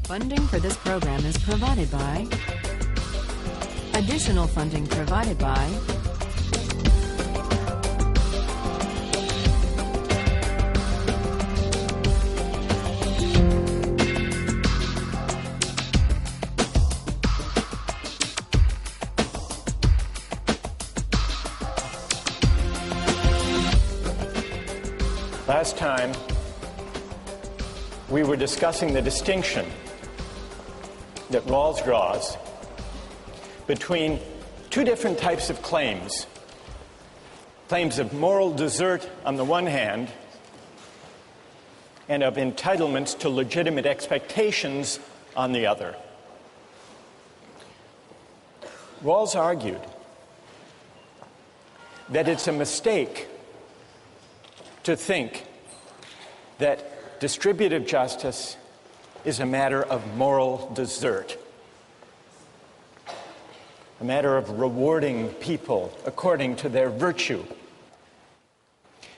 Funding for this program is provided by. Additional funding provided by. Last time, we were discussing the distinction that Rawls draws between two different types of claims. Claims of moral desert on the one hand, and of entitlements to legitimate expectations on the other. Rawls argued that it's a mistake to think that distributive justice is a matter of moral desert, a matter of rewarding people according to their virtue.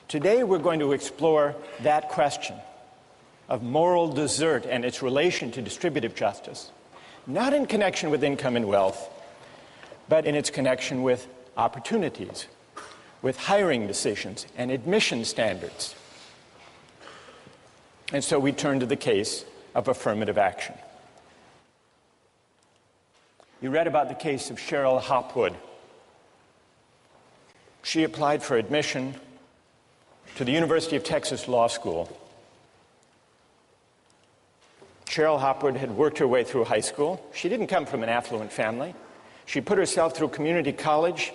Today we're going to explore that question of moral desert and its relation to distributive justice, not in connection with income and wealth, but in its connection with opportunities, with hiring decisions and admission standards. And so we turn to the case of affirmative action. You read about the case of Cheryl Hopwood. She applied for admission to the University of Texas Law School. Cheryl Hopwood had worked her way through high school. She didn't come from an affluent family. She put herself through community college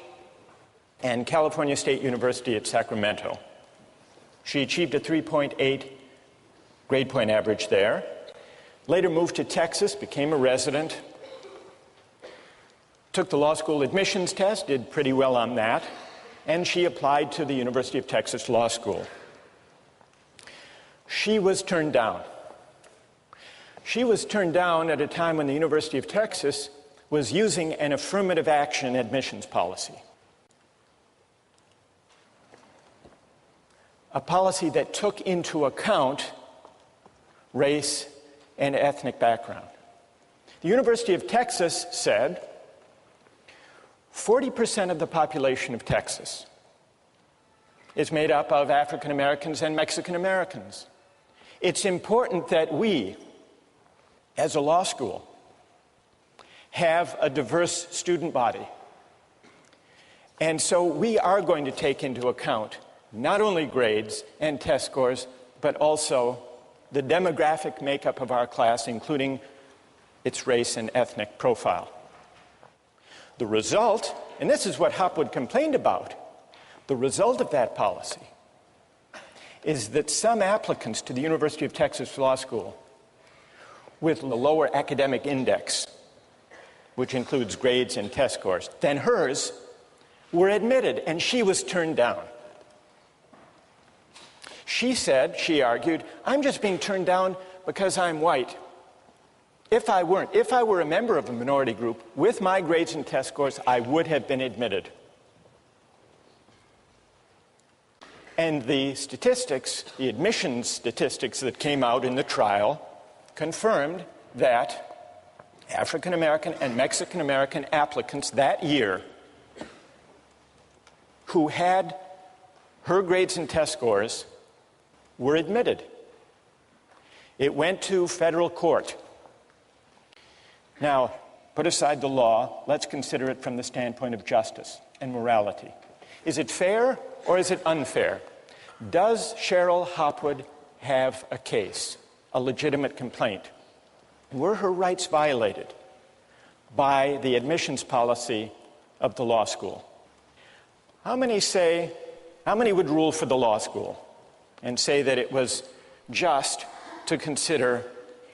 and California State University at Sacramento. She achieved a 3.8 grade point average there. Later moved to Texas, became a resident, took the law school admissions test, did pretty well on that, and she applied to the University of Texas Law School. She was turned down. She was turned down at a time when the University of Texas was using an affirmative action admissions policy. A policy that took into account race and ethnic background. The University of Texas said 40% of the population of Texas is made up of African Americans and Mexican Americans. It's important that we, as a law school, have a diverse student body. And so we are going to take into account not only grades and test scores, but also the demographic makeup of our class, including its race and ethnic profile. The result, and this is what Hopwood complained about, the result of that policy is that some applicants to the University of Texas Law School with a lower academic index, which includes grades and test scores, than hers, were admitted, and she was turned down. She said, she argued, I'm just being turned down because I'm white. If I were a member of a minority group with my grades and test scores, I would have been admitted. And the statistics, the admissions statistics that came out in the trial confirmed that African American and Mexican American applicants that year who had her grades and test scores were admitted. It went to federal court. Now, put aside the law, let's consider it from the standpoint of justice and morality. Is it fair or is it unfair? Does Cheryl Hopwood have a case, a legitimate complaint? Were her rights violated by the admissions policy of the law school? How many would rule for the law school and say that it was just to consider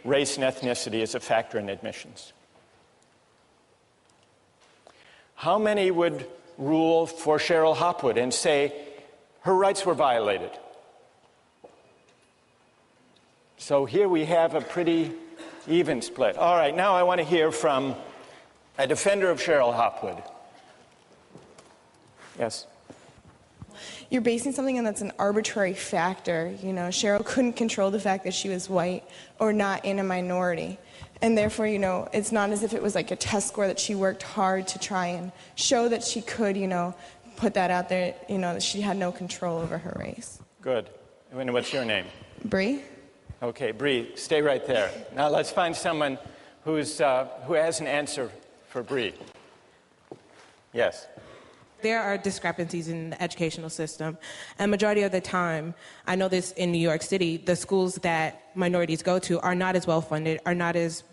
race and ethnicity as a factor in admissions? How many would rule for Cheryl Hopwood and say her rights were violated? So here we have a pretty even split. All right, now I want to hear from a defender of Cheryl Hopwood. Yes? You're basing something on that's an arbitrary factor. You know, Cheryl couldn't control the fact that she was white or not in a minority. And therefore, it's not as if it was like a test score that she worked hard to try and show that she could, put that out there, that she had no control over her race. Good. And what's your name? Bree? Okay, Bree, stay right there. Now let's find someone who has an answer for Bree. Yes. There are discrepancies in the educational system, and majority of the time, I know this in New York City, the schools that minorities go to are not as well funded, are not as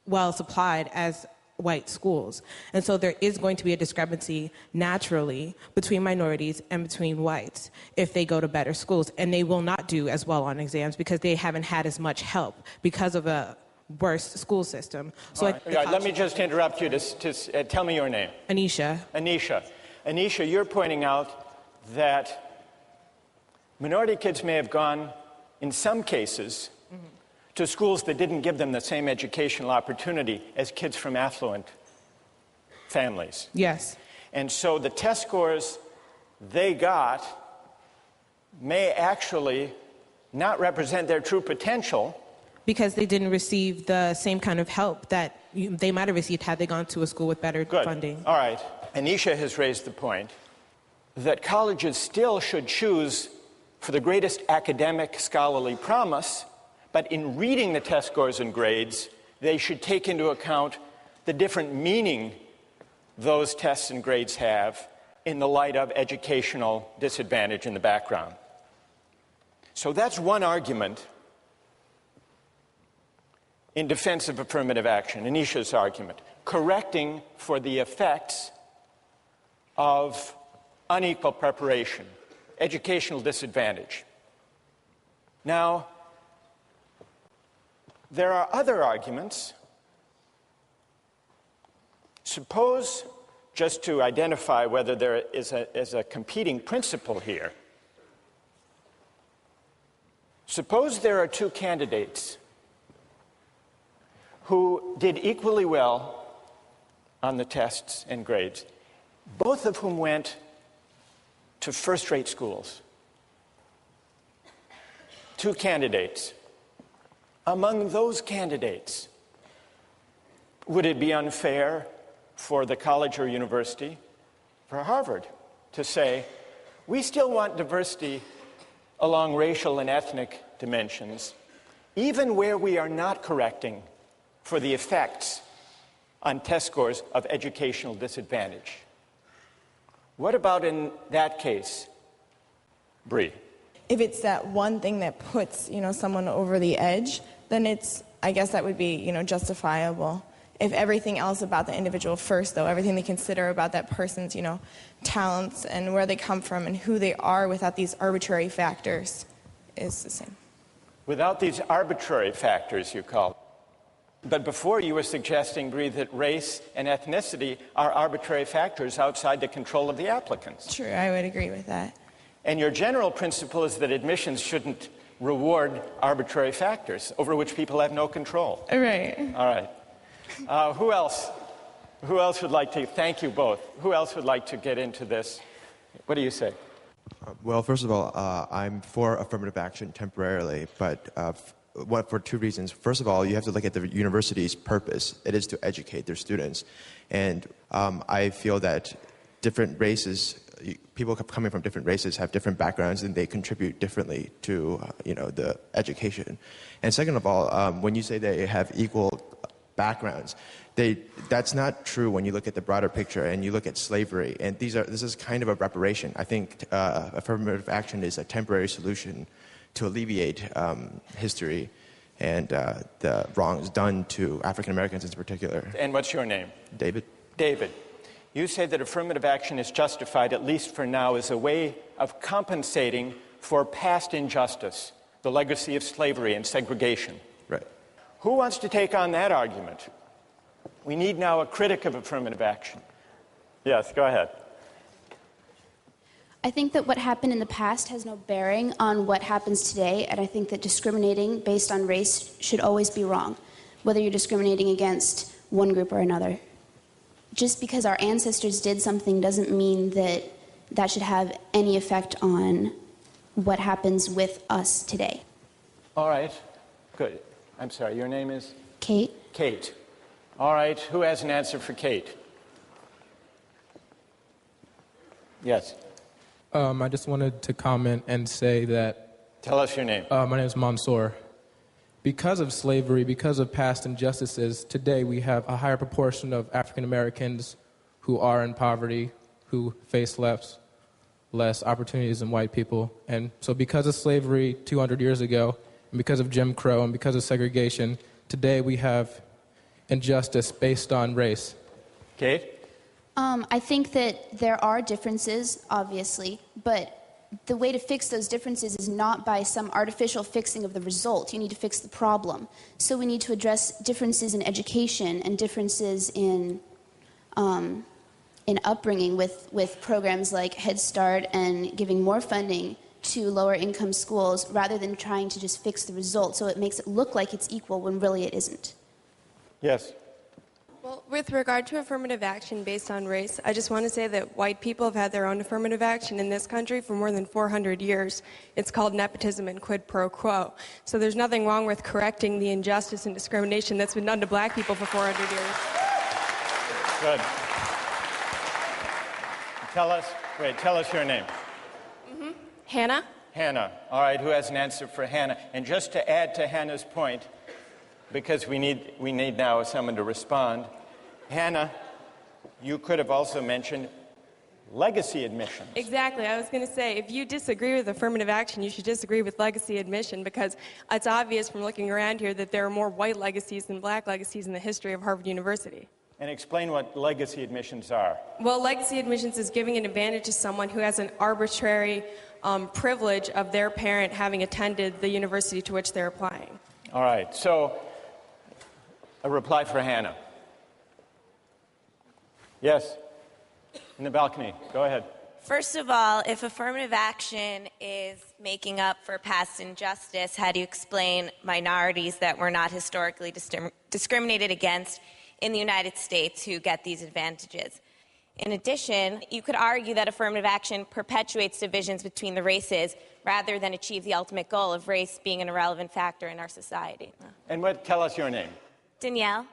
well supplied as white schools. And so there is going to be a discrepancy naturally between minorities and between whites if they go to better schools, and they will not do as well on exams because they haven't had as much help because of a worse school system. So right. Let me just interrupt you to tell me your name. Anisha. Anisha, you're pointing out that minority kids may have gone, in some cases, to schools that didn't give them the same educational opportunity as kids from affluent families. Yes. And so the test scores they got may actually not represent their true potential. Because they didn't receive the same kind of help that they might have received had they gone to a school with better funding. All right. Anisha has raised the point that colleges still should choose for the greatest academic scholarly promise, but in reading the test scores and grades, they should take into account the different meaning those tests and grades have in the light of educational disadvantage in the background. So that's one argument in defense of affirmative action, Anisha's argument, correcting for the effects of unequal preparation, educational disadvantage. Now, there are other arguments. Suppose, just to identify whether there is a competing principle here, suppose there are two candidates who did equally well on the tests and grades, both of whom went to first-rate schools. Two candidates. Among those candidates, would it be unfair for the college or university, for Harvard, to say, we still want diversity along racial and ethnic dimensions, even where we are not correcting for the effects on test scores of educational disadvantage? What about in that case, Bree? If it's that one thing that puts, someone over the edge, then I guess that would be, justifiable. If everything else about the individual first, though, everything they consider about that person's, talents and where they come from and who they are without these arbitrary factors is the same. Without these arbitrary factors, you call it. But before you were suggesting, Bree, that race and ethnicity are arbitrary factors outside the control of the applicants. True, I would agree with that. And your general principle is that admissions shouldn't reward arbitrary factors over which people have no control. Right. All right. Who else? Who else would like to? Thank you both. Who else would like to get into this? What do you say? Well, first of all, I'm for affirmative action temporarily, but for two reasons. First of all, you have to look at the university's purpose. It is to educate their students. And I feel that different races, people coming from different races have different backgrounds and they contribute differently to the education. And second of all, when you say they have equal backgrounds, that's not true when you look at the broader picture and you look at slavery. And this is kind of a reparation. I think affirmative action is a temporary solution to alleviate history and the wrongs done to African Americans in particular. And what's your name? David. David, you say that affirmative action is justified, at least for now, as a way of compensating for past injustice, the legacy of slavery and segregation. Right. Who wants to take on that argument? We need now a critic of affirmative action. Yes, go ahead. I think that what happened in the past has no bearing on what happens today, and I think that discriminating based on race should always be wrong, whether you're discriminating against one group or another. Just because our ancestors did something doesn't mean that that should have any effect on what happens with us today. All right, good. I'm sorry, your name is? Kate. Kate. All right, who has an answer for Kate? Yes. I just wanted to comment and say that... Tell us your name. My name is Mansour. Because of slavery, because of past injustices, today we have a higher proportion of African Americans who are in poverty, who face less opportunities than white people. And so because of slavery 200 years ago, and because of Jim Crow, and because of segregation, today we have injustice based on race. Kate? I think that there are differences, obviously, but the way to fix those differences is not by some artificial fixing of the result. You need to fix the problem. So we need to address differences in education and differences in upbringing with programs like Head Start and giving more funding to lower income schools rather than trying to just fix the result so it makes it look like it's equal when really it isn't. Yes. Well, with regard to affirmative action based on race, I just want to say that white people have had their own affirmative action in this country for more than 400 years. It's called nepotism and quid pro quo. So there's nothing wrong with correcting the injustice and discrimination that's been done to black people for 400 years. Good. Tell us your name. Hannah? Hannah. All right, who has an answer for Hannah? And just to add to Hannah's point, because we need now someone to respond. Hannah, you could have also mentioned legacy admission. Exactly. I was going to say, if you disagree with affirmative action, you should disagree with legacy admission, because it's obvious from looking around here that there are more white legacies than black legacies in the history of Harvard University. And explain what legacy admissions are. Well, legacy admissions is giving an advantage to someone who has an arbitrary privilege of their parent having attended the university to which they're applying. All right, so a reply for Hannah. Yes, in the balcony. Go ahead. First of all, if affirmative action is making up for past injustice, how do you explain minorities that were not historically discriminated against in the United States who get these advantages? In addition, you could argue that affirmative action perpetuates divisions between the races rather than achieve the ultimate goal of race being an irrelevant factor in our society. And tell us your name. Danielle?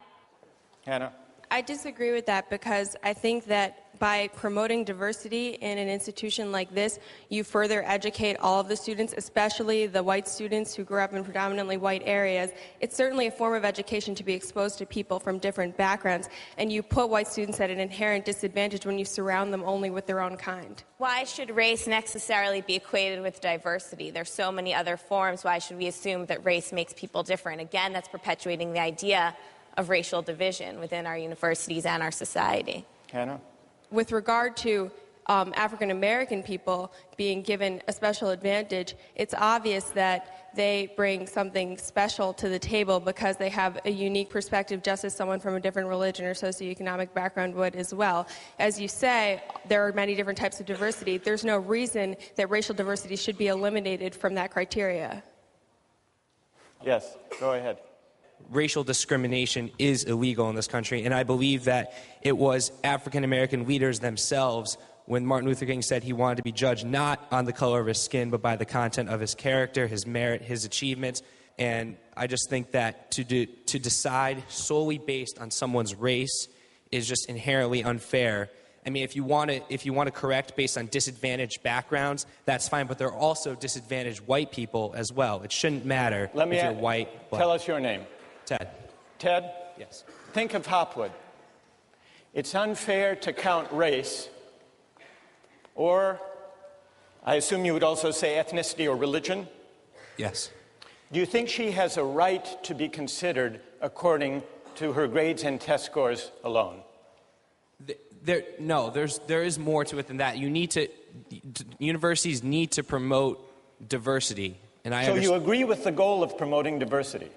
Hannah? I disagree with that, because I think that by promoting diversity in an institution like this, you further educate all of the students, especially the white students who grew up in predominantly white areas. It's certainly a form of education to be exposed to people from different backgrounds, and you put white students at an inherent disadvantage when you surround them only with their own kind. Why should race necessarily be equated with diversity? There's so many other forms. Why should we assume that race makes people different? Again, that's perpetuating the idea of racial division within our universities and our society. Hannah? With regard to African American people being given a special advantage, it's obvious that they bring something special to the table because they have a unique perspective, just as someone from a different religion or socioeconomic background would as well. As you say, there are many different types of diversity. There's no reason that racial diversity should be eliminated from that criteria. Yes, go ahead. Racial discrimination is illegal in this country, and I believe that it was African American leaders themselves, when Martin Luther King said he wanted to be judged not on the color of his skin, but by the content of his character, his merit, his achievements. And I just think that to decide solely based on someone's race is just inherently unfair. I mean, if you want to correct based on disadvantaged backgrounds, that's fine, but there are also disadvantaged white people as well. It shouldn't matter if you're white. Tell us your name. Ted. Ted? Yes. Think of Hopwood. It's unfair to count race, or I assume you would also say ethnicity or religion? Yes. Do you think she has a right to be considered according to her grades and test scores alone? No, there is more to it than that. Universities need to promote diversity. And so you agree with the goal of promoting diversity?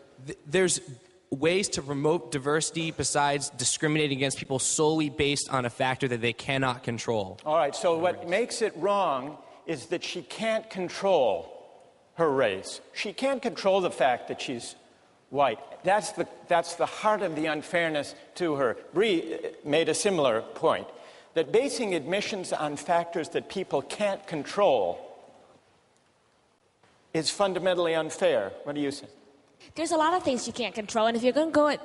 There's ways to promote diversity besides discriminating against people solely based on a factor that they cannot control. All right, so what makes it wrong is that she can't control her race. She can't control the fact that she's white. That's the heart of the unfairness to her. Bree made a similar point, that basing admissions on factors that people can't control is fundamentally unfair. What do you say? There's a lot of things you can't control, and if you're going to go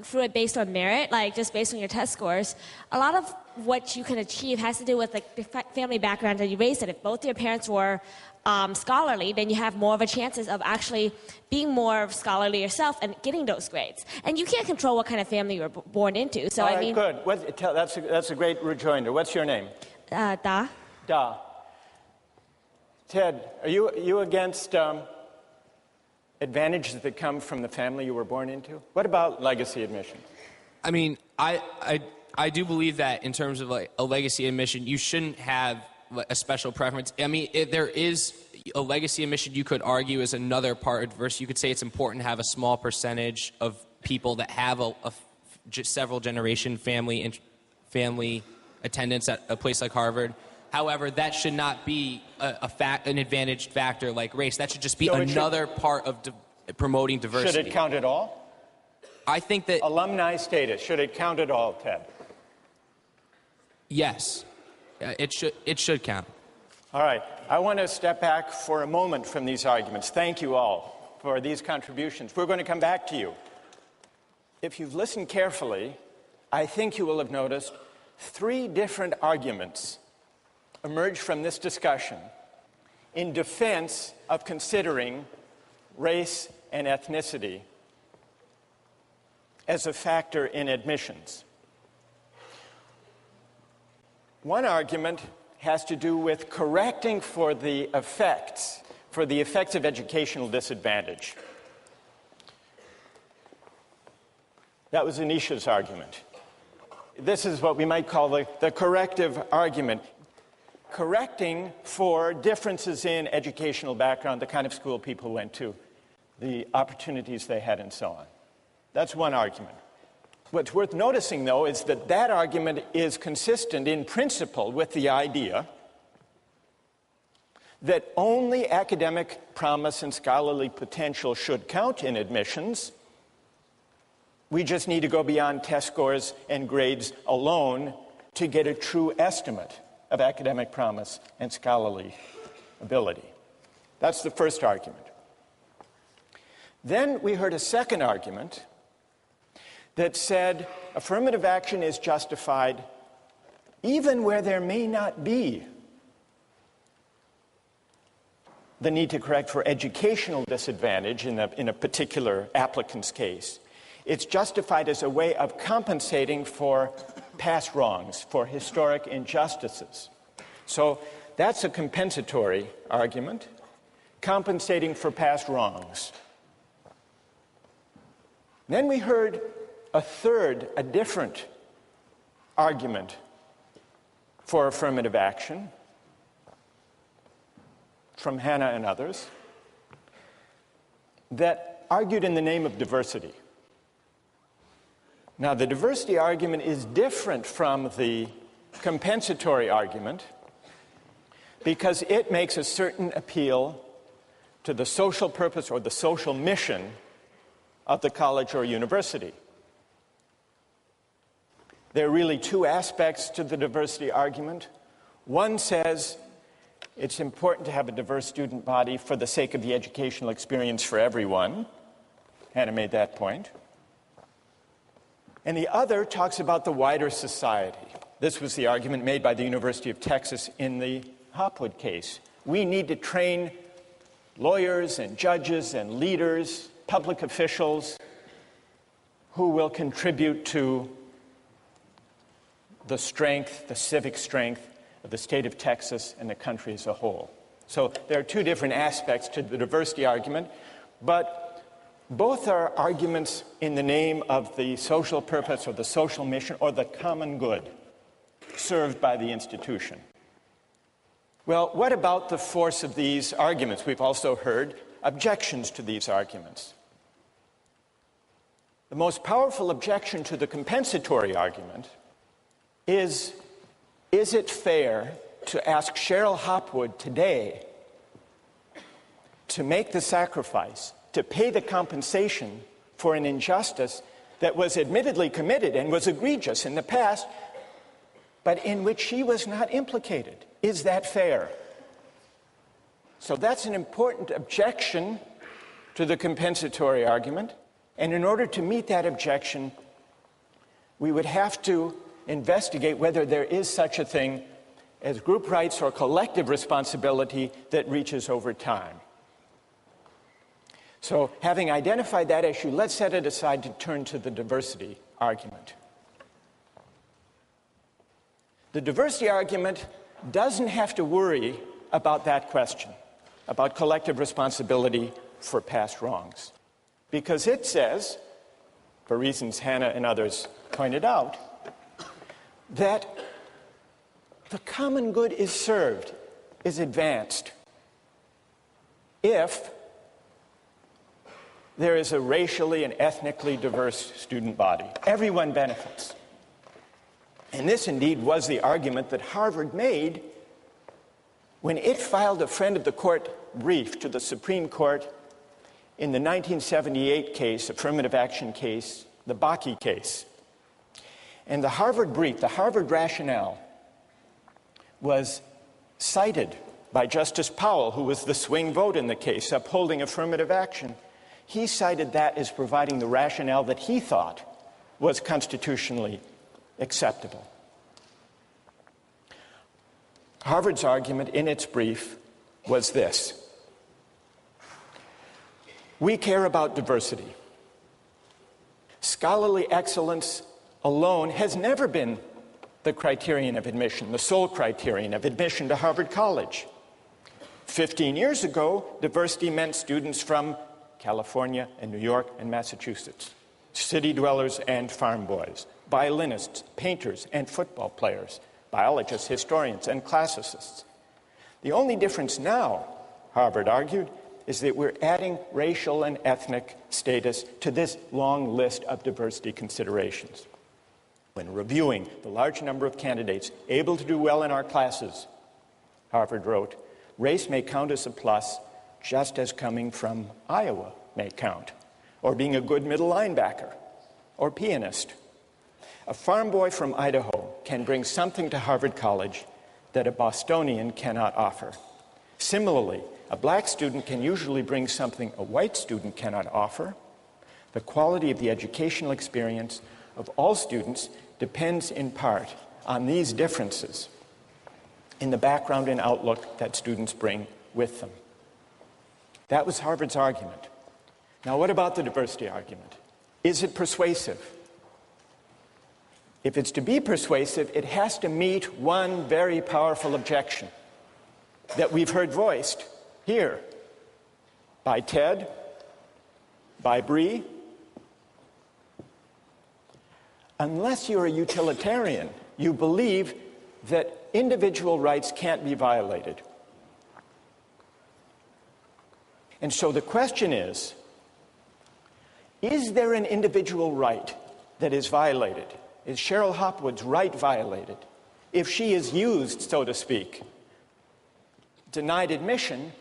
through it based on merit, like just based on your test scores, a lot of what you can achieve has to do with like the family background that you raised in. If both your parents were scholarly, then you have more of a chances of actually being more scholarly yourself and getting those grades. And you can't control what kind of family you were born into. So All right, I mean, good. That's a great rejoinder. What's your name? Da. Da. Ted, are you against advantages that come from the family you were born into? What about legacy admission? I mean, I do believe that in terms of like a legacy admission, you shouldn't have a special preference. I mean, if there is a legacy admission, you could argue is another part of diversity. You could say it's important to have a small percentage of people that have just several generation family attendance at a place like Harvard. However, that should not be an advantaged factor like race. That should just be another part of promoting diversity. Should it count at all? I think that alumni status, should it count at all, Ted? Yes, it should count. All right. I want to step back for a moment from these arguments. Thank you all for these contributions. We're going to come back to you. If you've listened carefully, I think you will have noticed 3 different arguments emerge from this discussion in defense of considering race and ethnicity as a factor in admissions. One argument has to do with correcting for the effects of educational disadvantage. That was Anisha's argument. This is what we might call the corrective argument. Correcting for differences in educational background, the kind of school people went to, the opportunities they had, and so on. That's one argument. What's worth noticing, though, is that that argument is consistent in principle with the idea that only academic promise and scholarly potential should count in admissions. We just need to go beyond test scores and grades alone to get a true estimate of academic promise and scholarly ability. That's the first argument. Then we heard a second argument that said affirmative action is justified even where there may not be the need to correct for educational disadvantage in a particular applicant's case. It's justified as a way of compensating for past wrongs, for historic injustices. So that's a compensatory argument, compensating for past wrongs. Then we heard a different argument for affirmative action from Hannah and others that argued in the name of diversity. Now, the diversity argument is different from the compensatory argument because it makes a certain appeal to the social purpose or the social mission of the college or university. There are really 2 aspects to the diversity argument. One says it's important to have a diverse student body for the sake of the educational experience for everyone. Hannah made that point. And the other talks about the wider society. This was the argument made by the University of Texas in the Hopwood case. We need to train lawyers and judges and leaders, public officials, who will contribute to the strength, the civic strength of the state of Texas and the country as a whole. So there are 2 different aspects to the diversity argument, but both are arguments in the name of the social purpose or the social mission or the common good served by the institution. Well, what about the force of these arguments? We've also heard objections to these arguments. The most powerful objection to the compensatory argument is it fair to ask Cheryl Hopwood today to make the sacrifice, to pay the compensation for an injustice that was admittedly committed and was egregious in the past, but in which she was not implicated? Is that fair? So that's an important objection to the compensatory argument. And in order to meet that objection, we would have to investigate whether there is such a thing as group rights or collective responsibility that reaches over time. So, having identified that issue, let's set it aside to turn to the diversity argument. The diversity argument doesn't have to worry about that question, about collective responsibility for past wrongs, because it says, for reasons Hannah and others pointed out, that the common good is served, is advanced, if there is a racially and ethnically diverse student body. Everyone benefits. And this indeed was the argument that Harvard made when it filed a friend of the court brief to the Supreme Court in the 1978 case, affirmative action case, the Bakke case. And the Harvard brief, the Harvard rationale, was cited by Justice Powell, who was the swing vote in the case, upholding affirmative action. He cited that as providing the rationale that he thought was constitutionally acceptable. Harvard's argument in its brief was this: we care about diversity. Scholarly excellence alone has never been the criterion of admission, the sole criterion of admission to Harvard College. 15 years ago, diversity meant students from California and New York and Massachusetts, city dwellers and farm boys, violinists, painters and football players, biologists, historians, and classicists. The only difference now, Harvard argued, is that we're adding racial and ethnic status to this long list of diversity considerations. When reviewing the large number of candidates able to do well in our classes, Harvard wrote, race may count as a plus just as coming from Iowa may count, or being a good middle linebacker, or pianist. A farm boy from Idaho can bring something to Harvard College that a Bostonian cannot offer. Similarly, a black student can usually bring something a white student cannot offer. The quality of the educational experience of all students depends in part on these differences in the background and outlook that students bring with them. That was Harvard's argument. Now, what about the diversity argument? Is it persuasive? If it's to be persuasive, it has to meet one very powerful objection that we've heard voiced here by Ted, by Bree. Unless you're a utilitarian, you believe that individual rights can't be violated. And so the question is there an individual right that is violated? Is Cheryl Hopwood's right violated if she is used, so to speak, denied admission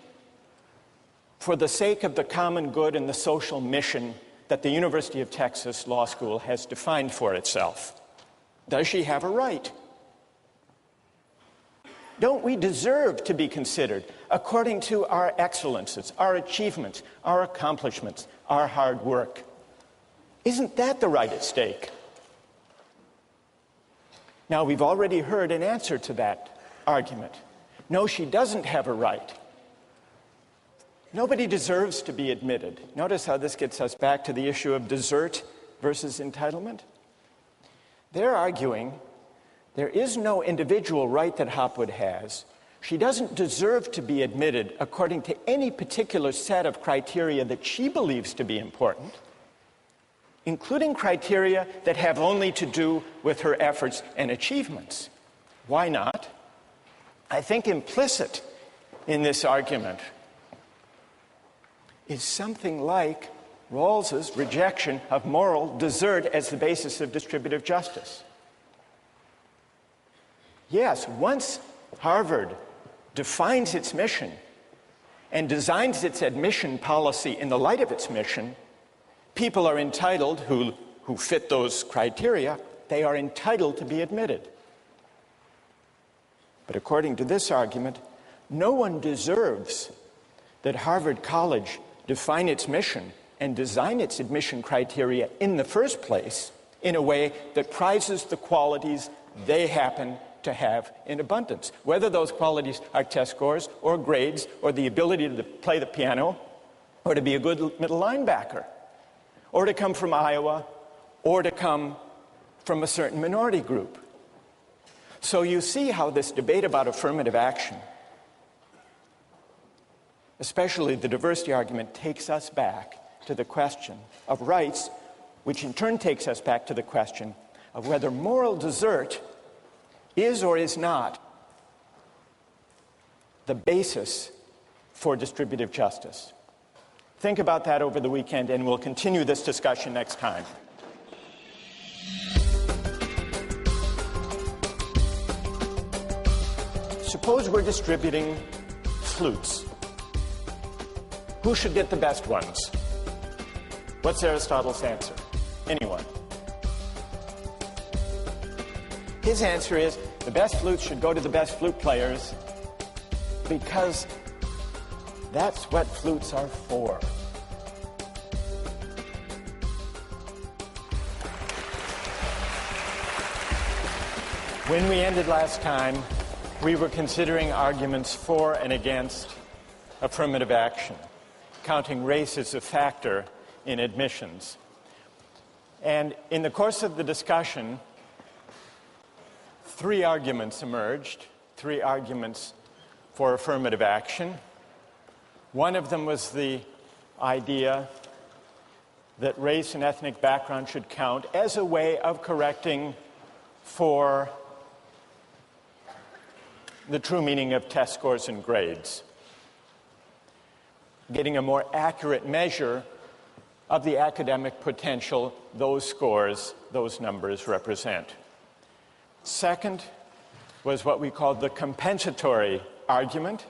for the sake of the common good and the social mission that the University of Texas Law School has defined for itself? Does she have a right? Don't we deserve to be considered according to our excellences, our achievements, our accomplishments, our hard work? Isn't that the right at stake? Now, we've already heard an answer to that argument. No, she doesn't have a right. Nobody deserves to be admitted. Notice how this gets us back to the issue of desert versus entitlement. They're arguing there is no individual right that Hopwood has. She doesn't deserve to be admitted according to any particular set of criteria that she believes to be important, including criteria that have only to do with her efforts and achievements. Why not? I think implicit in this argument is something like Rawls's rejection of moral desert as the basis of distributive justice. Yes, once Harvard defines its mission and designs its admission policy in the light of its mission, people are entitled, who fit those criteria, they are entitled to be admitted. But according to this argument, no one deserves that Harvard College define its mission and design its admission criteria in the first place in a way that prizes the qualities they happen to have in abundance. Whether those qualities are test scores or grades or the ability to play the piano or to be a good middle linebacker or to come from Iowa or to come from a certain minority group. So you see how this debate about affirmative action, especially the diversity argument, takes us back to the question of rights, which in turn takes us back to the question of whether moral desert is or is not the basis for distributive justice. Think about that over the weekend, and we'll continue this discussion next time. Suppose we're distributing flutes. Who should get the best ones? What's Aristotle's answer? Anyone. His answer is the best flutes should go to the best flute players because that's what flutes are for. When we ended last time, we were considering arguments for and against affirmative action, counting race as a factor in admissions. And in the course of the discussion, three arguments emerged, three arguments for affirmative action. One of them was the idea that race and ethnic background should count as a way of correcting for the true meaning of test scores and grades, getting a more accurate measure of the academic potential those scores, those numbers represent. Second was what we called the compensatory argument,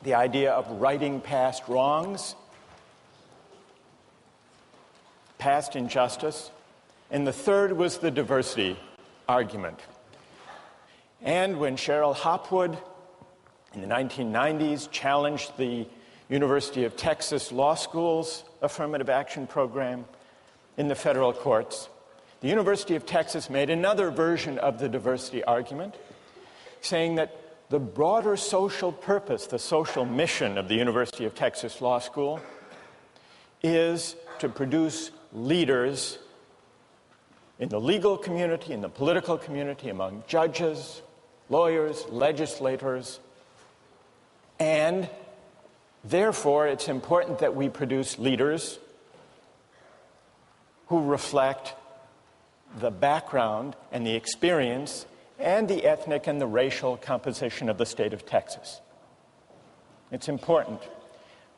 the idea of righting past wrongs, past injustice. And the third was the diversity argument. And when Cheryl Hopwood in the 1990s challenged the University of Texas Law School's affirmative action program in the federal courts, the University of Texas made another version of the diversity argument, saying that the broader social purpose, the social mission of the University of Texas Law School is to produce leaders in the legal community, in the political community, among judges, lawyers, legislators, and therefore it's important that we produce leaders who reflect the background and the experience and the ethnic and the racial composition of the state of Texas. It's important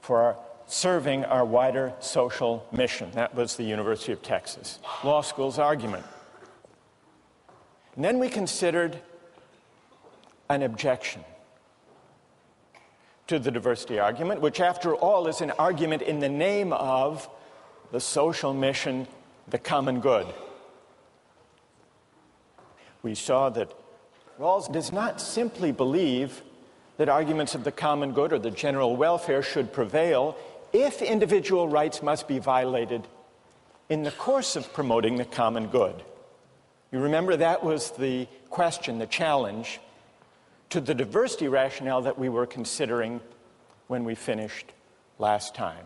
for serving our wider social mission. That was the University of Texas Law School's argument. And then we considered an objection to the diversity argument, which after all is an argument in the name of the social mission, the common good. We saw that Rawls does not simply believe that arguments of the common good or the general welfare should prevail if individual rights must be violated in the course of promoting the common good. You remember that was the question, the challenge to the diversity rationale that we were considering when we finished last time.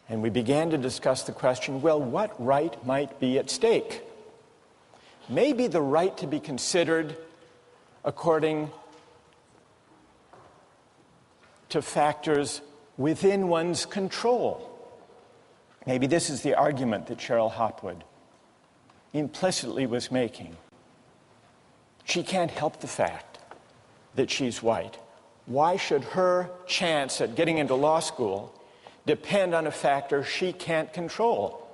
And we began to discuss the question, well, what right might be at stake? Maybe the right to be considered according to factors within one's control. Maybe this is the argument that Cheryl Hopwood implicitly was making. She can't help the fact that she's white. Why should her chance at getting into law school depend on a factor she can't control?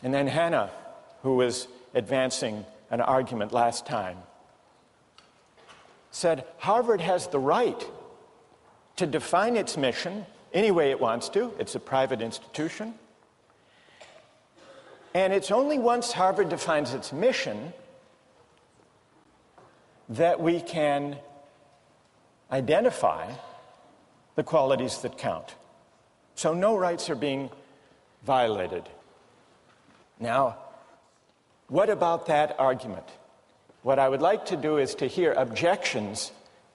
And then Hannah, who was advancing an argument last time, said Harvard has the right to define its mission any way it wants to. It's a private institution. And it's only once Harvard defines its mission that we can identify the qualities that count. So no rights are being violated. Now, what about that argument? What I would like to do is to hear objections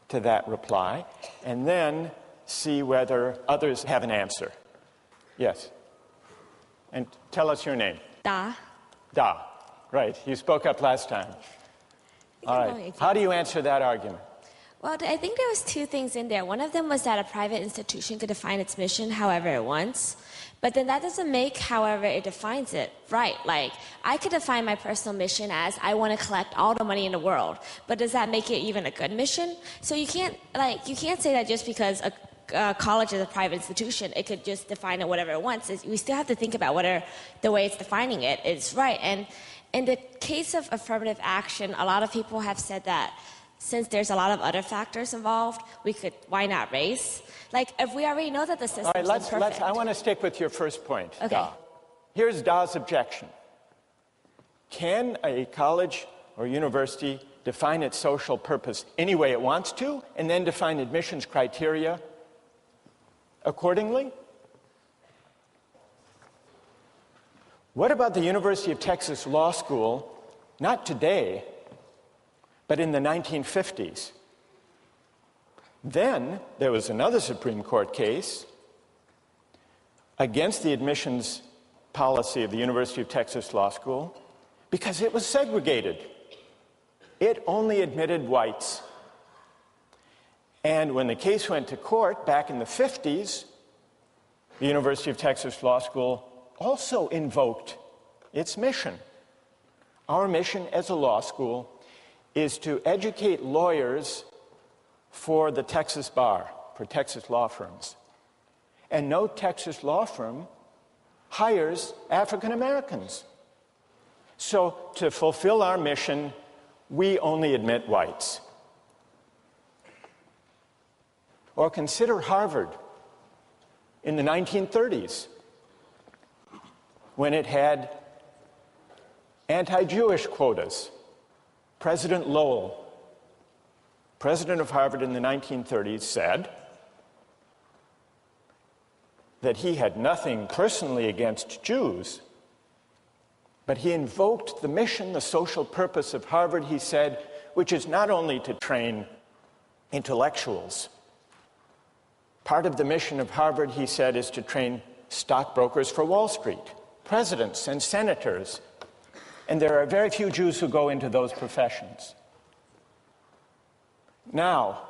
to that reply and then see whether others have an answer. Yes. And tell us your name. Da. Da. Right. You spoke up last time. All right. How do you answer that argument? Well, I think there was two things in there. One of them was that a private institution could define its mission however it wants. But then that doesn't make however it defines it right. Like, I could define my personal mission as I want to collect all the money in the world. But does that make it even a good mission? So you can't say that just because a college is a private institution, it could just define it whatever it wants. We still have to think about whether the way it's defining it is right. And in the case of affirmative action, a lot of people have said that since there's a lot of other factors involved, why not race? Like, if we already know that the system is imperfect. I want to stick with your first point, Okay. Da. Here's Da's objection. Can a college or university define its social purpose any way it wants to, and then define admissions criteria accordingly? What about the University of Texas Law School, not today, but in the 1950s? Then there was another Supreme Court case against the admissions policy of the University of Texas Law School because it was segregated. It only admitted whites. And when the case went to court back in the 50s, the University of Texas Law School also invoked its mission. Our mission as a law school is to educate lawyers for the Texas bar, for Texas law firms. And no Texas law firm hires African Americans. So to fulfill our mission, we only admit whites. Or consider Harvard in the 1930s, when it had anti-Jewish quotas. President Lowell, president of Harvard in the 1930s, said that he had nothing personally against Jews, but he invoked the mission, the social purpose of Harvard, he said, which is not only to train intellectuals. Part of the mission of Harvard, he said, is to train stockbrokers for Wall Street, presidents and senators. And there are very few Jews who go into those professions. Now,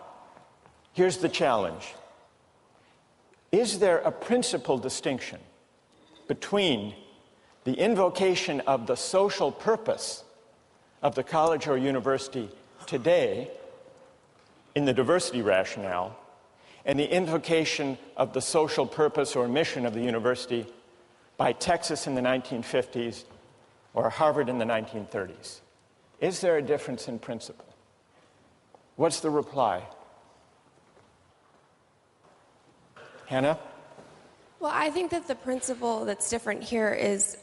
here's the challenge. Is there a principal distinction between the invocation of the social purpose of the college or university today in the diversity rationale and the invocation of the social purpose or mission of the university by Texas in the 1950s or Harvard in the 1930s? Is there a difference in principle? What's the reply? Hannah? Well, I think that the principle that's different here is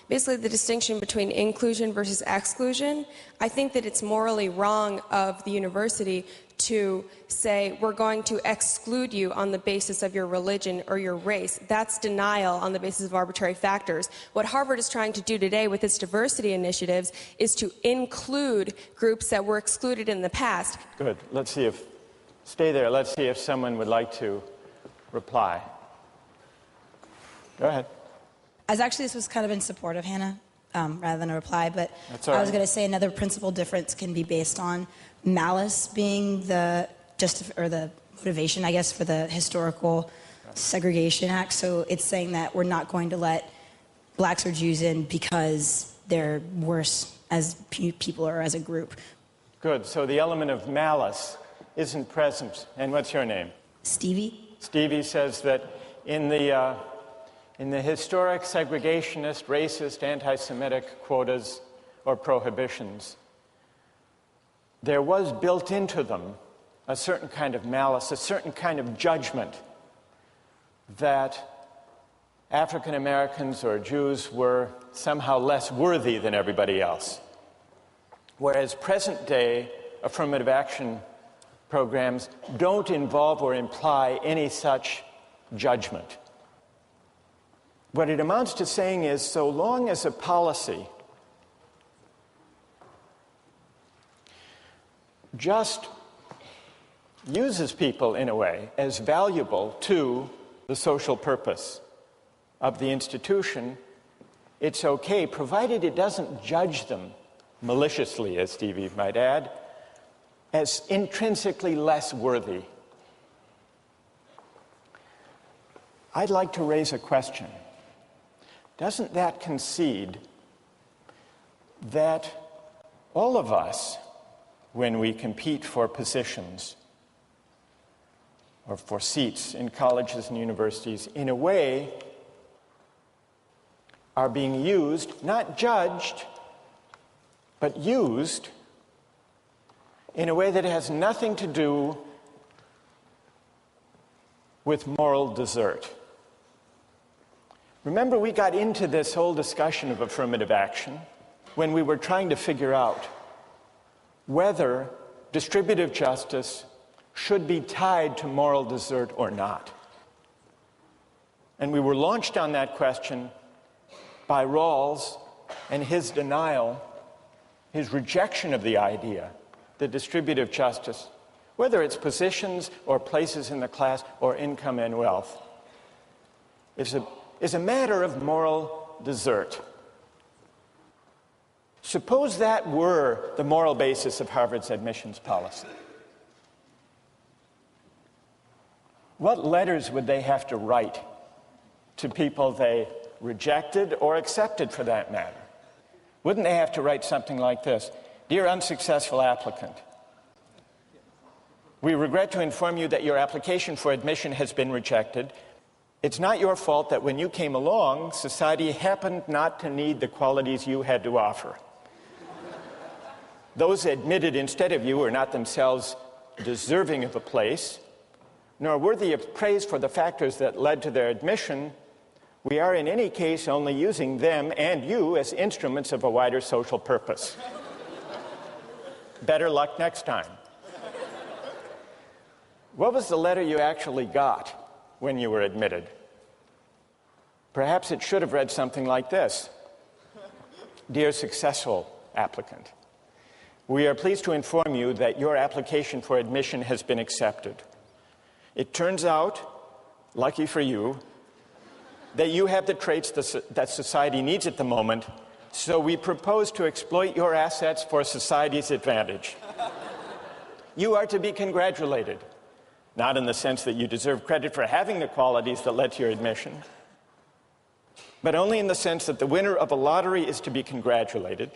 basically the distinction between inclusion versus exclusion. I think that it's morally wrong of the university to say, we're going to exclude you on the basis of your religion or your race. That's denial on the basis of arbitrary factors. What Harvard is trying to do today with its diversity initiatives is to include groups that were excluded in the past. Good. Stay there. Let's see if someone would like to reply. Go ahead. This was kind of in support of Hannah rather than a reply, but all right. I was going to say another principal difference can be based on malice being the motivation, I guess, for the historical segregation act. So it's saying that we're not going to let blacks or Jews in because they're worse as people or as a group. Good. So the element of malice isn't present. And what's your name? Stevie. Stevie says that in the historic segregationist, racist, anti-Semitic quotas or prohibitions, there was built into them a certain kind of malice, a certain kind of judgment that African Americans or Jews were somehow less worthy than everybody else. Whereas present-day affirmative action programs don't involve or imply any such judgment. What it amounts to saying is, so long as a policy just uses people in a way as valuable to the social purpose of the institution, it's okay, provided it doesn't judge them maliciously, as Stevie might add, as intrinsically less worthy. I'd like to raise a question. Doesn't that concede that all of us, when we compete for positions or for seats in colleges and universities, in a way are being used, not judged, but used in a way that has nothing to do with moral desert? Remember, we got into this whole discussion of affirmative action when we were trying to figure out whether distributive justice should be tied to moral desert or not. And we were launched on that question by Rawls and his denial, his rejection of the idea that distributive justice, whether it's positions or places in the class or income and wealth, is a matter of moral desert. Suppose that were the moral basis of Harvard's admissions policy. What letters would they have to write to people they rejected or accepted, for that matter? Wouldn't they have to write something like this? Dear unsuccessful applicant, we regret to inform you that your application for admission has been rejected. It's not your fault that when you came along, society happened not to need the qualities you had to offer. Those admitted instead of you are not themselves deserving of a place, nor worthy of praise for the factors that led to their admission. We are in any case only using them and you as instruments of a wider social purpose. Better luck next time. What was the letter you actually got when you were admitted? Perhaps it should have read something like this. Dear successful applicant, we are pleased to inform you that your application for admission has been accepted. It turns out, lucky for you, that you have the traits that society needs at the moment, so we propose to exploit your assets for society's advantage. You are to be congratulated, not in the sense that you deserve credit for having the qualities that led to your admission, but only in the sense that the winner of a lottery is to be congratulated,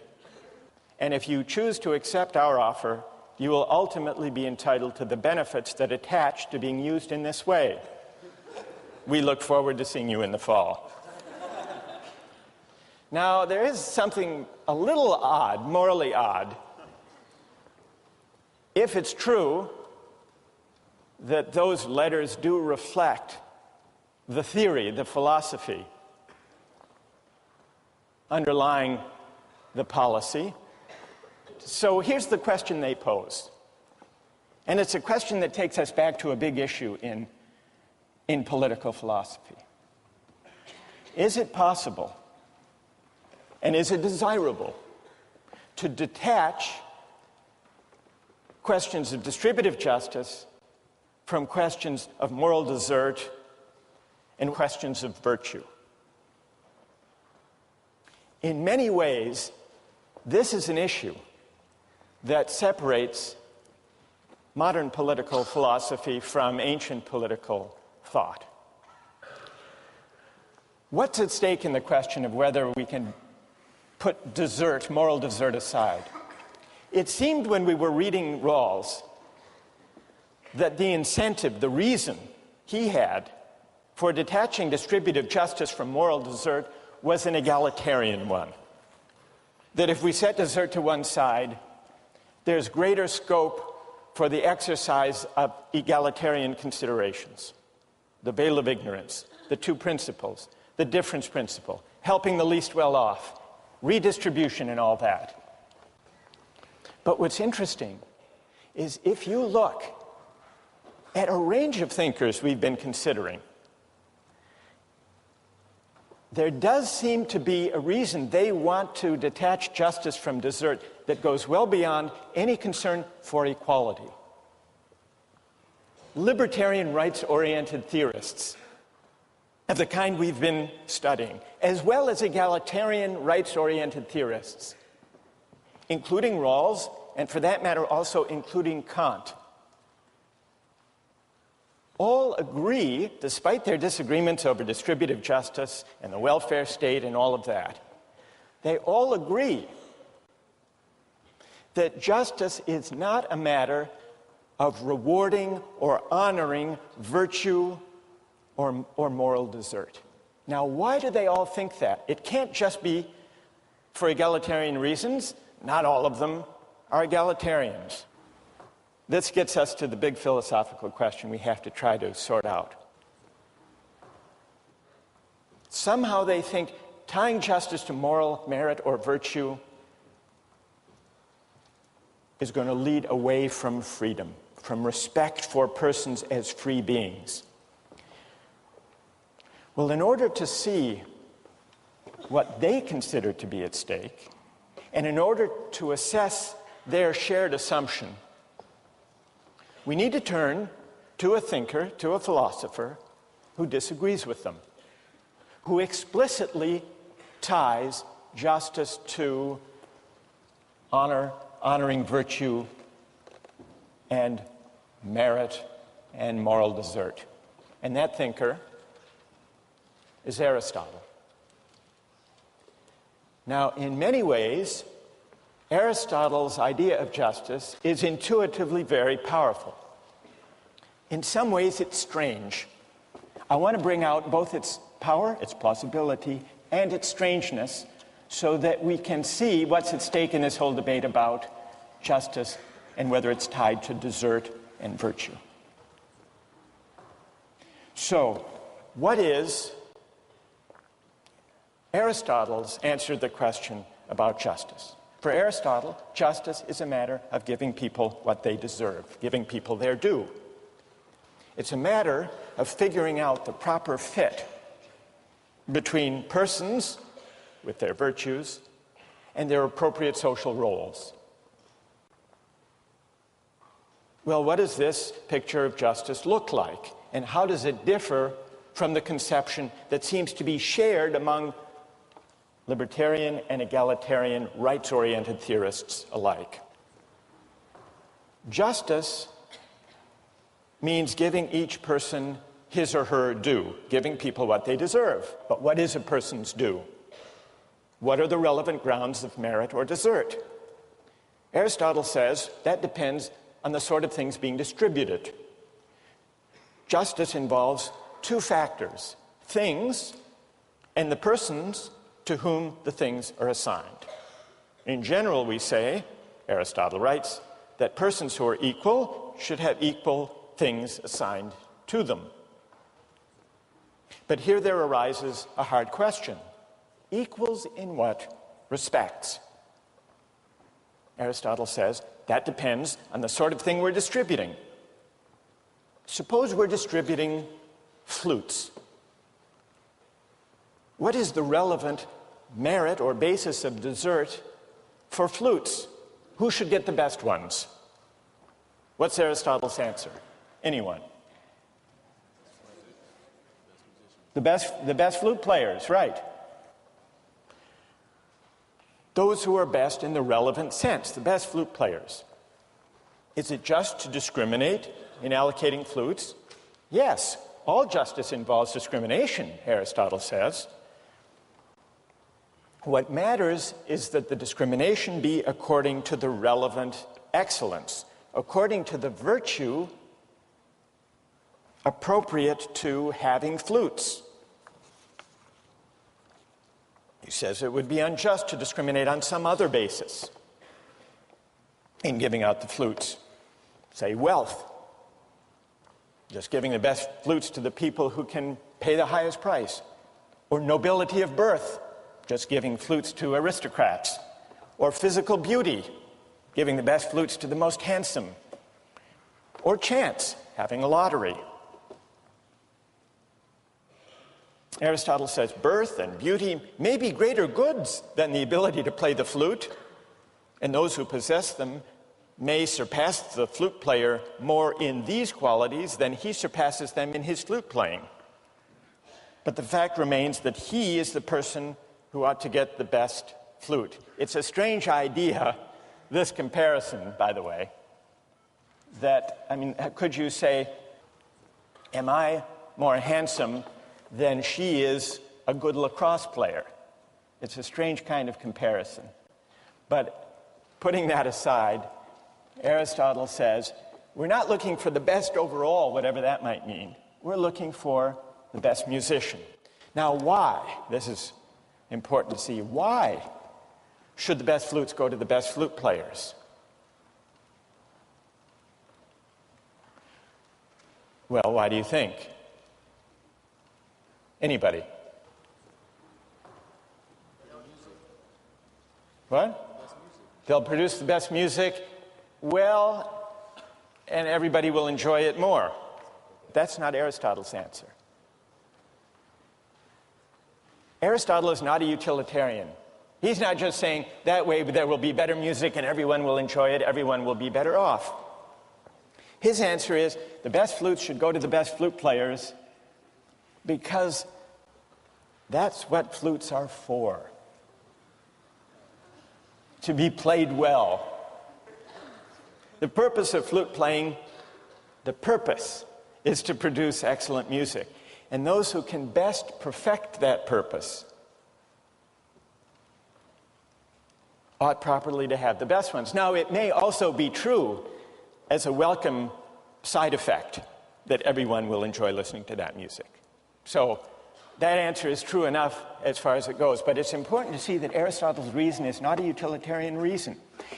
and if you choose to accept our offer, you will ultimately be entitled to the benefits that attach to being used in this way. We look forward to seeing you in the fall. Now, there is something a little odd, morally odd, if it's true that those letters do reflect the theory, the philosophy underlying the policy. So here's the question they pose. And it's a question that takes us back to a big issue in political philosophy. Is it possible, and is it desirable, to detach questions of distributive justice from questions of moral desert and questions of virtue? In many ways, this is an issue that separates modern political philosophy from ancient political thought. What's at stake in the question of whether we can put desert, moral desert aside? It seemed when we were reading Rawls that the incentive, the reason he had for detaching distributive justice from moral desert was an egalitarian one. That if we set desert to one side, there's greater scope for the exercise of egalitarian considerations. The veil of ignorance, the two principles, the difference principle, helping the least well off, redistribution and all that. But what's interesting is if you look at a range of thinkers we've been considering, there does seem to be a reason they want to detach justice from desert that goes well beyond any concern for equality. Libertarian rights-oriented theorists of the kind we've been studying, as well as egalitarian rights-oriented theorists, including Rawls, and for that matter also including Kant, all agree, despite their disagreements over distributive justice and the welfare state and all of that, they all agree that justice is not a matter of rewarding or honoring virtue or moral desert. Now, why do they all think that? It can't just be for egalitarian reasons. Not all of them are egalitarians. This gets us to the big philosophical question we have to try to sort out. Somehow they think tying justice to moral merit or virtue is going to lead away from freedom, from respect for persons as free beings. Well, in order to see what they consider to be at stake, and in order to assess their shared assumption, we need to turn to a thinker, to a philosopher, who disagrees with them, who explicitly ties justice to honoring virtue and merit and moral desert. And that thinker is Aristotle. Now, in many ways, Aristotle's idea of justice is intuitively very powerful. In some ways, it's strange. I want to bring out both its power, its plausibility, and its strangeness so that we can see what's at stake in this whole debate about justice and whether it's tied to desert and virtue. So, what is Aristotle's answer to the question about justice? For Aristotle, justice is a matter of giving people what they deserve, giving people their due. It's a matter of figuring out the proper fit between persons with their virtues and their appropriate social roles. Well, what does this picture of justice look like? And how does it differ from the conception that seems to be shared among libertarian and egalitarian rights-oriented theorists alike? Justice means giving each person his or her due, giving people what they deserve. But what is a person's due? What are the relevant grounds of merit or desert? Aristotle says that depends on the sort of things being distributed. Justice involves two factors: things and the persons to whom the things are assigned. In general, we say, Aristotle writes, that persons who are equal should have equal things assigned to them. But here there arises a hard question. Equals in what respects? Aristotle says that depends on the sort of thing we're distributing. Suppose we're distributing flutes. What is the relevant merit or basis of desert for flutes? Who should get the best ones? What's Aristotle's answer? Anyone? The best flute players, right. Those who are best in the relevant sense, the best flute players. Is it just to discriminate in allocating flutes? Yes, all justice involves discrimination, Aristotle says. What matters is that the discrimination be according to the relevant excellence, according to the virtue appropriate to having flutes. He says it would be unjust to discriminate on some other basis in giving out the flutes. Say wealth, just giving the best flutes to the people who can pay the highest price. Or nobility of birth, just giving flutes to aristocrats. Or physical beauty, giving the best flutes to the most handsome. Or chance, having a lottery. Aristotle says birth and beauty may be greater goods than the ability to play the flute, and those who possess them may surpass the flute player more in these qualities than he surpasses them in his flute playing. But the fact remains that he is the person who ought to get the best flute. It's a strange idea, this comparison, by the way, that, could you say, am I more handsome than she is a good lacrosse player? It's a strange kind of comparison. But putting that aside, Aristotle says, we're not looking for the best overall, whatever that might mean. We're looking for the best musician. Now, why? This is important to see. Why should the best flutes go to the best flute players? Well, why do you think? Anybody? What? They'll produce the best music. Well, and everybody will enjoy it more. That's not Aristotle's answer. Aristotle is not a utilitarian. He's not just saying that way there will be better music and everyone will enjoy it, everyone will be better off. His answer is the best flutes should go to the best flute players because that's what flutes are for. To be played well. The purpose of flute playing, the purpose is to produce excellent music. And those who can best perfect that purpose ought properly to have the best ones. Now, it may also be true as a welcome side effect that everyone will enjoy listening to that music. So that answer is true enough as far as it goes. But it's important to see that Aristotle's reason is not a utilitarian reason.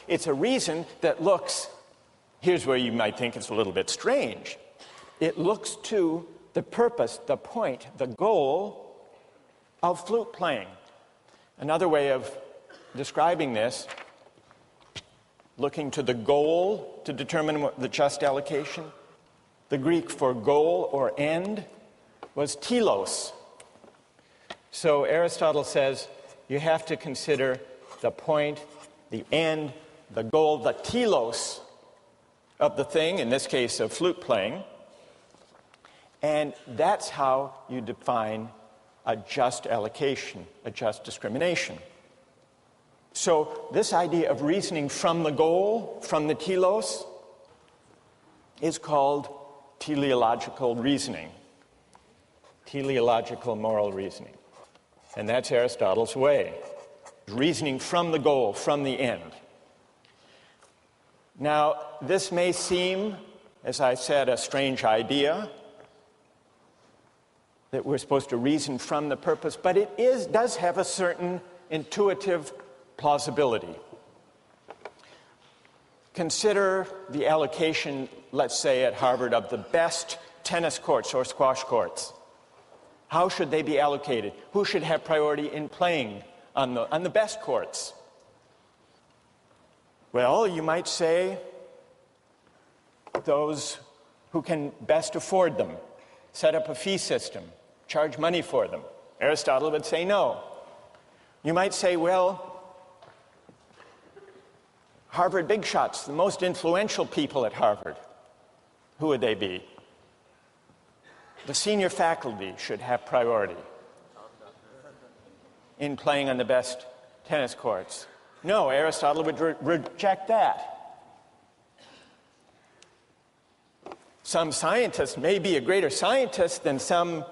It's a reason that looks, here's where you might think it's a little bit strange. It looks to the purpose, the point, the goal of flute playing. Another way of describing this, looking to the goal to determine the just allocation. The Greek for goal or end was telos. So Aristotle says you have to consider the point, the end, the goal, the telos of the thing, in this case of flute playing. And that's how you define a just allocation, a just discrimination. So this idea of reasoning from the goal, from the telos, is called teleological reasoning, teleological moral reasoning. And that's Aristotle's way, reasoning from the goal, from the end. Now, this may seem, as I said, a strange idea, that we're supposed to reason from the purpose, but it does have a certain intuitive plausibility. Consider the allocation, let's say at Harvard, of the best tennis courts or squash courts. How should they be allocated? Who should have priority in playing on the best courts? Well, you might say those who can best afford them. Set up a fee system, charge money for them. Aristotle would say no. You might say, well, Harvard big shots, the most influential people at Harvard, who would they be? The senior faculty should have priority in playing on the best tennis courts. No, Aristotle would reject that. Some scientist may be a greater scientist than some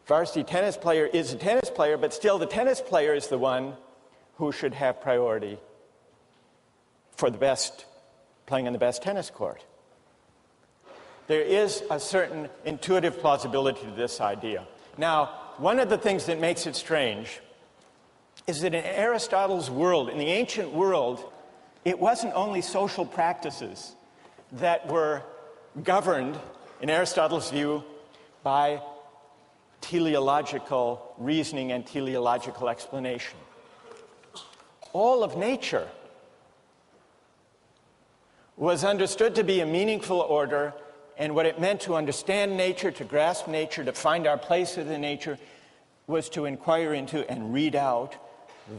varsity tennis player is a tennis player, but still the tennis player is the one who should have priority for the best, playing on the best tennis court. There is a certain intuitive plausibility to this idea. Now, one of the things that makes it strange is that in Aristotle's world, in the ancient world, it wasn't only social practices that were governed, in Aristotle's view, by teleological reasoning and teleological explanation. All of nature was understood to be a meaningful order, and what it meant to understand nature, to grasp nature, to find our place within nature, was to inquire into and read out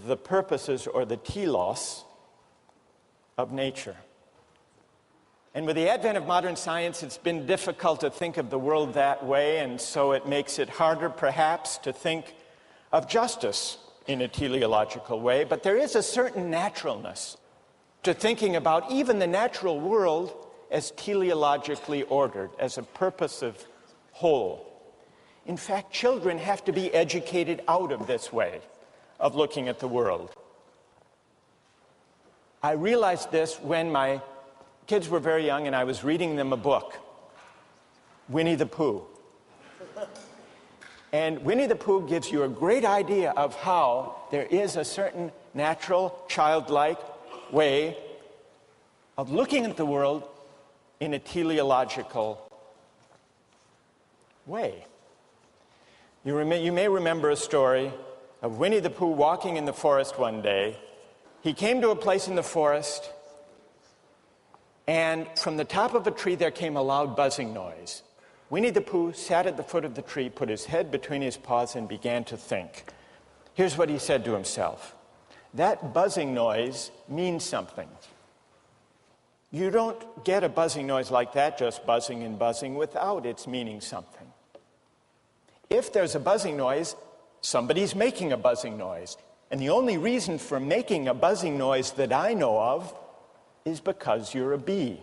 the purposes or the telos of nature. And with the advent of modern science, it's been difficult to think of the world that way, and so it makes it harder, perhaps, to think of justice in a teleological way. But there is a certain naturalness to thinking about even the natural world as teleologically ordered, as a purposive whole. In fact, children have to be educated out of this way of looking at the world. I realized this when my kids were very young and I was reading them a book, Winnie the Pooh. And Winnie the Pooh gives you a great idea of how there is a certain natural, childlike way of looking at the world in a teleological way. You may remember a story of Winnie the Pooh walking in the forest one day. He came to a place in the forest, and from the top of a tree there came a loud buzzing noise. Winnie the Pooh sat at the foot of the tree, put his head between his paws, and began to think. Here's what he said to himself. That buzzing noise means something. You don't get a buzzing noise like that just buzzing and buzzing without its meaning something. If there's a buzzing noise, somebody's making a buzzing noise. And the only reason for making a buzzing noise that I know of is because you're a bee.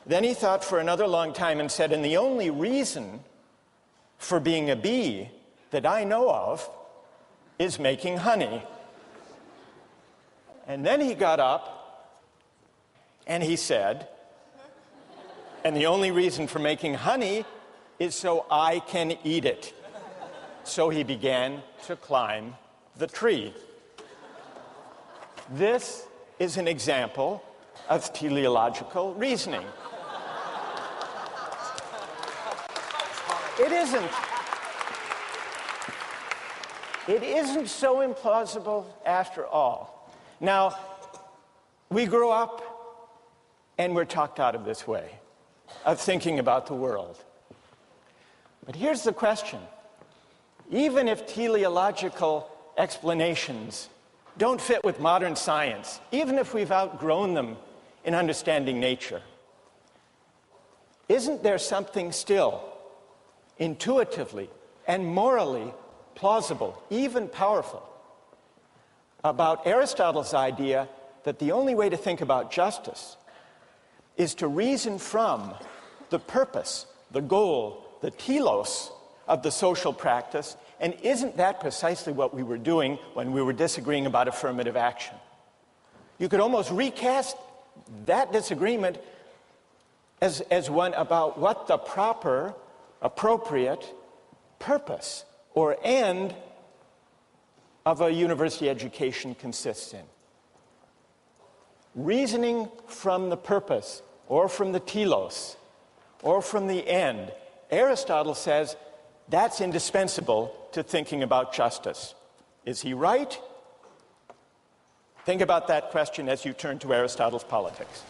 Then he thought for another long time and said, and the only reason for being a bee that I know of is making honey. And then he got up and he said, and the only reason for making honey is so I can eat it. So he began to climb the tree. This is an example of teleological reasoning. It isn't so implausible after all. Now, we grow up and we're talked out of this way of thinking about the world. But here's the question. Even if teleological explanations don't fit with modern science, even if we've outgrown them in understanding nature, isn't there something still intuitively and morally plausible, even powerful, about Aristotle's idea that the only way to think about justice is to reason from the purpose, the goal, the telos of the social practice? And isn't that precisely what we were doing when we were disagreeing about affirmative action? You could almost recast that disagreement as one about what the proper, appropriate purpose or end of a university education consists in. Reasoning from the purpose or from the telos or from the end, Aristotle says that's indispensable to thinking about justice. Is he right? Think about that question as you turn to Aristotle's Politics.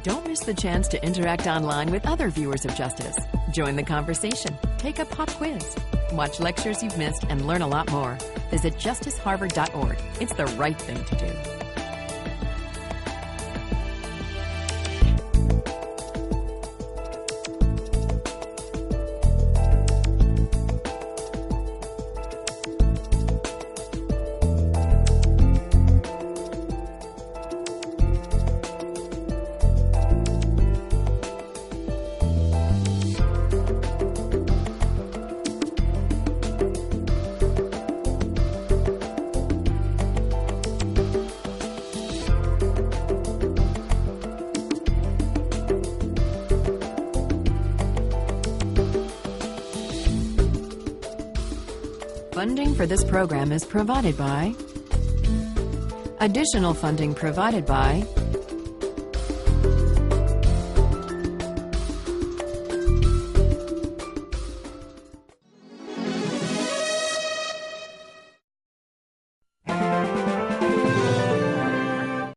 Don't miss the chance to interact online with other viewers of Justice. Join the conversation, take a pop quiz, watch lectures you've missed, and learn a lot more. Visit justiceharvard.org. It's the right thing to do. Funding for this program is provided by... Additional funding provided by